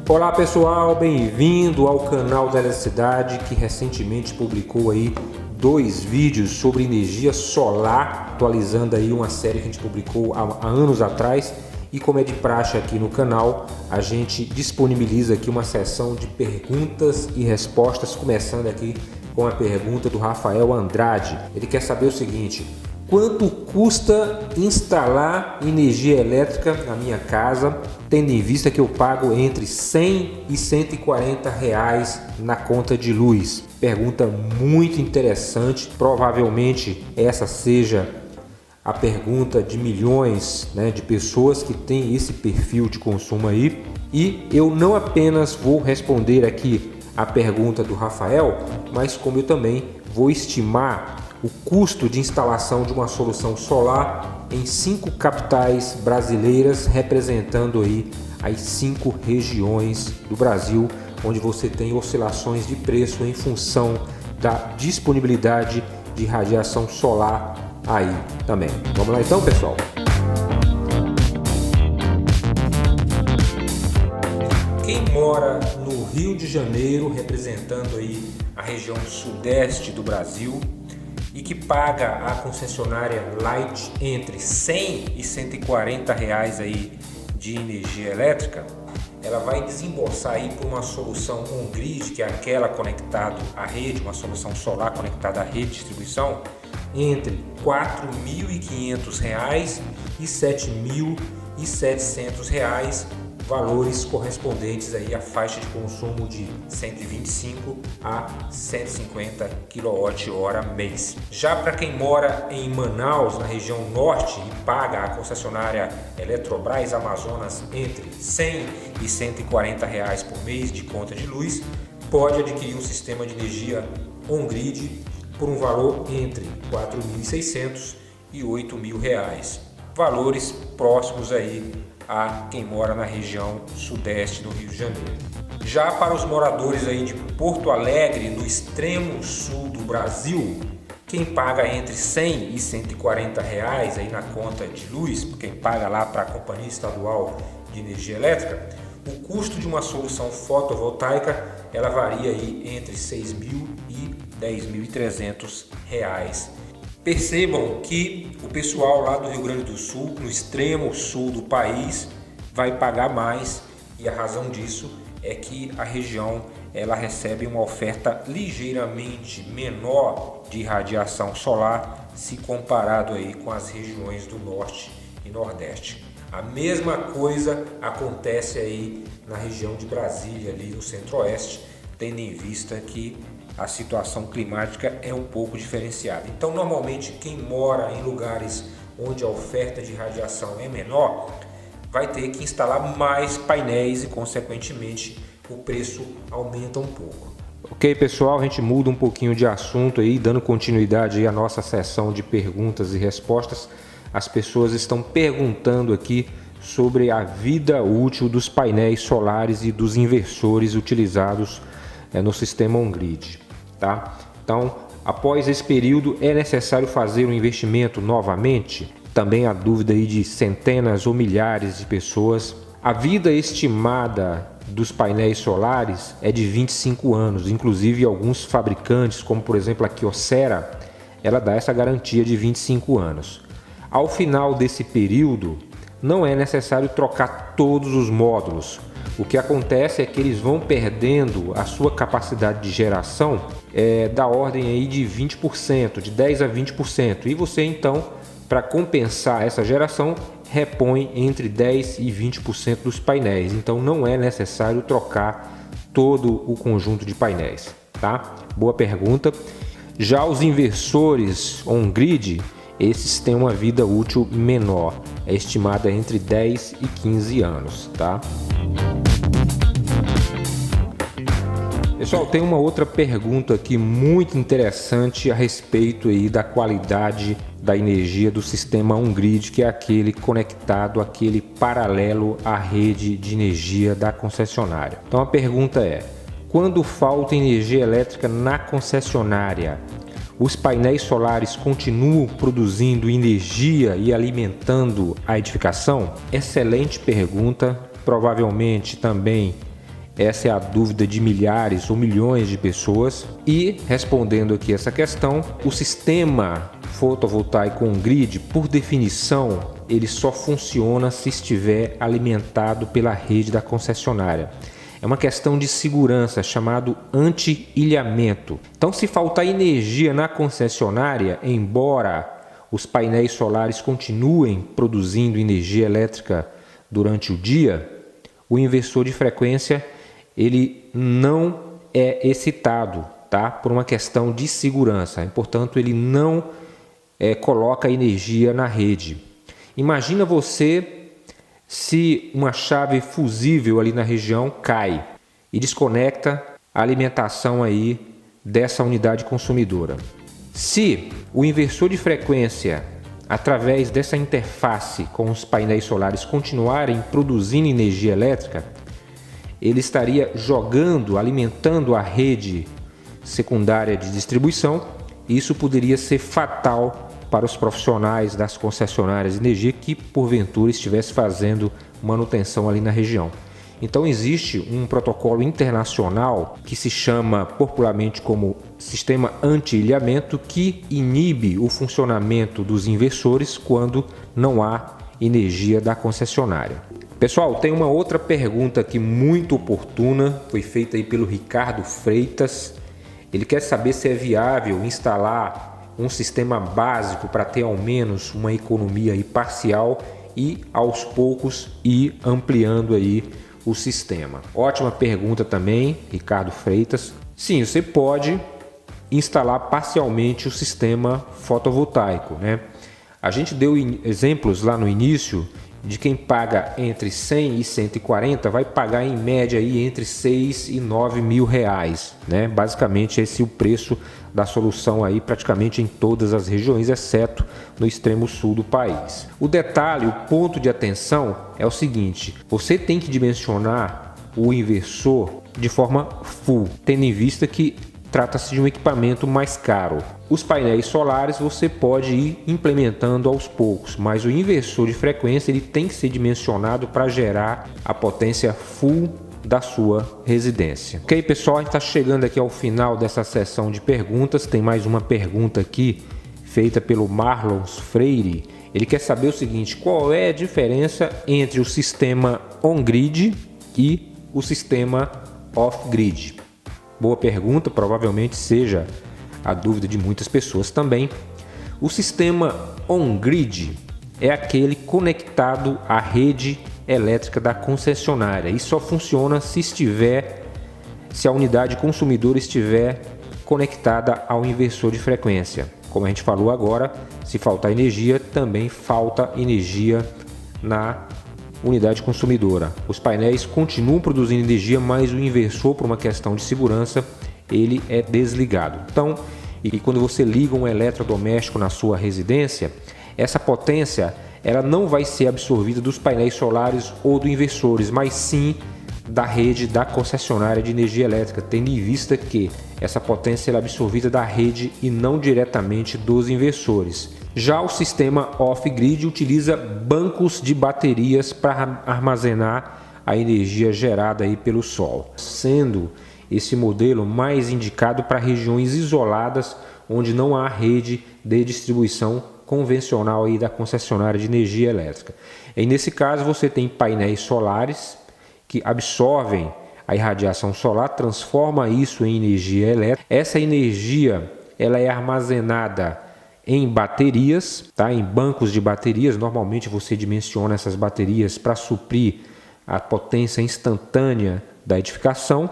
Olá pessoal, bem-vindo ao canal da Eletricidade, que recentemente publicou aí 2 vídeos sobre energia solar, atualizando aí uma série que a gente publicou há anos atrás. E como é de praxe aqui no canal, a gente disponibiliza aqui uma sessão de perguntas e respostas, começando aqui com a pergunta do Rafael Andrade. Ele quer saber o seguinte: quanto custa instalar energia elétrica na minha casa, tendo em vista que eu pago entre 100 e 140 reais na conta de luz? Pergunta muito interessante, provavelmente essa seja a pergunta de milhões, de pessoas que têm esse perfil de consumo aí. E eu não apenas vou responder aqui a pergunta do Rafael, mas como eu também vou estimar o custo de instalação de uma solução solar em 5 capitais brasileiras, representando aí as 5 regiões do Brasil, onde você tem oscilações de preço em função da disponibilidade de radiação solar aí também. Vamos lá então, pessoal? Quem mora no Rio de Janeiro, representando aí a região sudeste do Brasil, e que paga a concessionária Light entre 100 e 140 reais aí de energia elétrica, ela vai desembolsar aí por uma solução on-grid, que é aquela conectada à rede, uma solução solar conectada à rede de distribuição, entre R$ 4.500 e R$ 7.700, valores correspondentes aí à faixa de consumo de 125 a 150 kWh mês. Já para quem mora em Manaus, na região norte, e paga a concessionária Eletrobras Amazonas entre 100 e 140 reais por mês de conta de luz, pode adquirir um sistema de energia on-grid por um valor entre R$ 4.600 e R$ 8.000, valores próximos aí a quem mora na região sudeste do Rio de Janeiro. Já para os moradores aí de Porto Alegre, no extremo sul do Brasil, quem paga entre 100 e 140 reais aí na conta de luz, quem paga lá para a Companhia Estadual de Energia Elétrica, o custo de uma solução fotovoltaica ela varia aí entre R$ 6.000 e R$ 10.300. Percebam que o pessoal lá do Rio Grande do Sul, no extremo sul do país, vai pagar mais, e a razão disso é que a região ela recebe uma oferta ligeiramente menor de radiação solar se comparado aí com as regiões do norte e nordeste. A mesma coisa acontece aí na região de Brasília, ali no centro-oeste, tendo em vista que a situação climática é um pouco diferenciada. Então, normalmente, quem mora em lugares onde a oferta de radiação é menor, vai ter que instalar mais painéis e, consequentemente, o preço aumenta um pouco. Ok, pessoal, a gente muda um pouquinho de assunto aí, dando continuidade aí à nossa sessão de perguntas e respostas. As pessoas estão perguntando aqui sobre a vida útil dos painéis solares e dos inversores utilizados no sistema on-grid. Tá? Então, após esse período, é necessário fazer um investimento novamente? Também há dúvida aí de centenas ou milhares de pessoas. A vida estimada dos painéis solares é de 25 anos, inclusive alguns fabricantes, como por exemplo a Kyocera, ela dá essa garantia de 25 anos. Ao final desse período, não é necessário trocar todos os módulos. O que acontece é que eles vão perdendo a sua capacidade de geração da ordem aí de 20%, de 10 a 20%. E você então, para compensar essa geração, repõe entre 10 e 20% dos painéis. Então não é necessário trocar todo o conjunto de painéis, tá? Boa pergunta. Já os inversores on-grid, esses têm uma vida útil menor, é estimada entre 10 e 15 anos, tá? Pessoal, tem uma outra pergunta aqui muito interessante a respeito aí da qualidade da energia do sistema on-grid, que é aquele conectado, aquele paralelo à rede de energia da concessionária. Então a pergunta é: quando falta energia elétrica na concessionária, os painéis solares continuam produzindo energia e alimentando a edificação? Excelente pergunta, provavelmente também Essa é a dúvida de milhares ou milhões de pessoas. E, respondendo aqui essa questão, o sistema fotovoltaico on-grid, por definição, ele só funciona se estiver alimentado pela rede da concessionária. É uma questão de segurança, chamado anti-ilhamento. Então, se faltar energia na concessionária, embora os painéis solares continuem produzindo energia elétrica durante o dia, o inversor de frequência ele não é excitado, tá? Por uma questão de segurança. Portanto, ele não coloca energia na rede. Imagina você se uma chave fusível ali na região cai e desconecta a alimentação aí dessa unidade consumidora. Se o inversor de frequência, através dessa interface com os painéis solares, continuarem produzindo energia elétrica, ele estaria jogando, alimentando a rede secundária de distribuição. Isso poderia ser fatal para os profissionais das concessionárias de energia que, porventura, estivesse fazendo manutenção ali na região. Então, existe um protocolo internacional que se chama popularmente como sistema anti-ilhamento, que inibe o funcionamento dos inversores quando não há energia da concessionária. Pessoal, tem uma outra pergunta aqui muito oportuna, foi feita aí pelo Ricardo Freitas. Ele quer saber se é viável instalar um sistema básico para ter ao menos uma economia aí parcial e aos poucos ir ampliando aí o sistema. Ótima pergunta também, Ricardo Freitas. Sim, você pode instalar parcialmente o sistema fotovoltaico, né? A gente deu exemplos lá no início de quem paga entre 100 e 140 vai pagar em média aí entre 6 e 9 mil reais, né? Basicamente esse é o preço da solução aí praticamente em todas as regiões, exceto no extremo sul do país. O detalhe, o ponto de atenção é o seguinte: você tem que dimensionar o inversor de forma full, tendo em vista que trata-se de um equipamento mais caro. Os painéis solares você pode ir implementando aos poucos, mas o inversor de frequência ele tem que ser dimensionado para gerar a potência full da sua residência. Ok, pessoal, a gente está chegando aqui ao final dessa sessão de perguntas. Tem mais uma pergunta aqui feita pelo Marlon Freire. Ele quer saber o seguinte: qual é a diferença entre o sistema on-grid e o sistema off-grid? Boa pergunta, provavelmente seja a dúvida de muitas pessoas também. O sistema on-grid é aquele conectado à rede elétrica da concessionária e só funciona se a unidade consumidora estiver conectada ao inversor de frequência. Como a gente falou agora, se faltar energia, também falta energia na unidade consumidora. Os painéis continuam produzindo energia, mas o inversor, por uma questão de segurança, ele é desligado. Então, e quando você liga um eletrodoméstico na sua residência, essa potência ela não vai ser absorvida dos painéis solares ou dos inversores, mas sim da rede da concessionária de energia elétrica, tendo em vista que essa potência é absorvida da rede e não diretamente dos inversores. Já o sistema off-grid utiliza bancos de baterias para armazenar a energia gerada aí pelo sol, sendo esse modelo mais indicado para regiões isoladas onde não há rede de distribuição convencional aí da concessionária de energia elétrica. E nesse caso você tem painéis solares que absorvem a irradiação solar, transforma isso em energia elétrica. Essa energia ela é armazenada em baterias, tá? Em bancos de baterias. Normalmente você dimensiona essas baterias para suprir a potência instantânea da edificação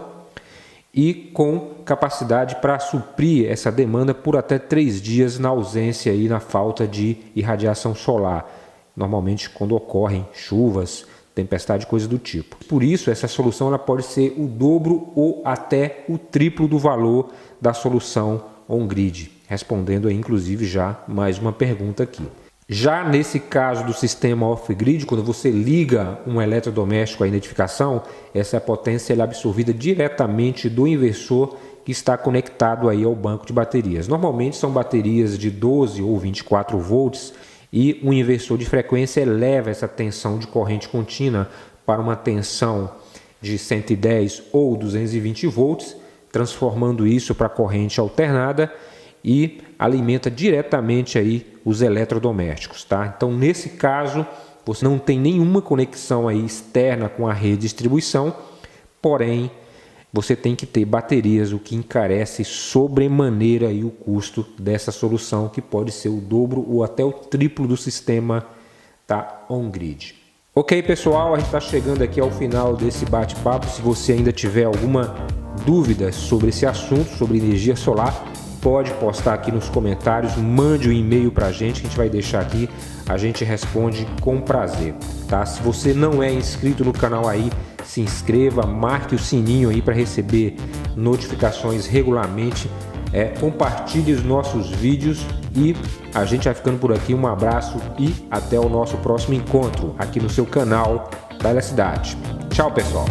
e com capacidade para suprir essa demanda por até 3 dias na ausência e na falta de irradiação solar, normalmente quando ocorrem chuvas, tempestade, coisa do tipo. Por isso, essa solução ela pode ser o dobro ou até o triplo do valor da solução on-grid, respondendo aí, inclusive, já mais uma pergunta aqui. Já nesse caso do sistema off-grid, quando você liga um eletrodoméstico à edificação, essa potência é absorvida diretamente do inversor que está conectado aí ao banco de baterias. Normalmente são baterias de 12 ou 24 volts e um inversor de frequência eleva essa tensão de corrente contínua para uma tensão de 110 ou 220 volts, transformando isso para corrente alternada e alimenta diretamente aí os eletrodomésticos, tá? Então, nesse caso, você não tem nenhuma conexão aí externa com a rede de distribuição, porém, você tem que ter baterias, o que encarece sobremaneira aí o custo dessa solução, que pode ser o dobro ou até o triplo do sistema da on-grid. Ok, pessoal, a gente está chegando aqui ao final desse bate-papo. Se você ainda tiver alguma dúvida sobre esse assunto, sobre energia solar, pode postar aqui nos comentários, mande um e-mail para a gente vai deixar aqui, a gente responde com prazer, tá? Se você não é inscrito no canal aí, se inscreva, marque o sininho aí para receber notificações regularmente, compartilhe os nossos vídeos e a gente vai ficando por aqui. Um abraço e até o nosso próximo encontro aqui no seu canal da Eletricidade. Tchau, pessoal!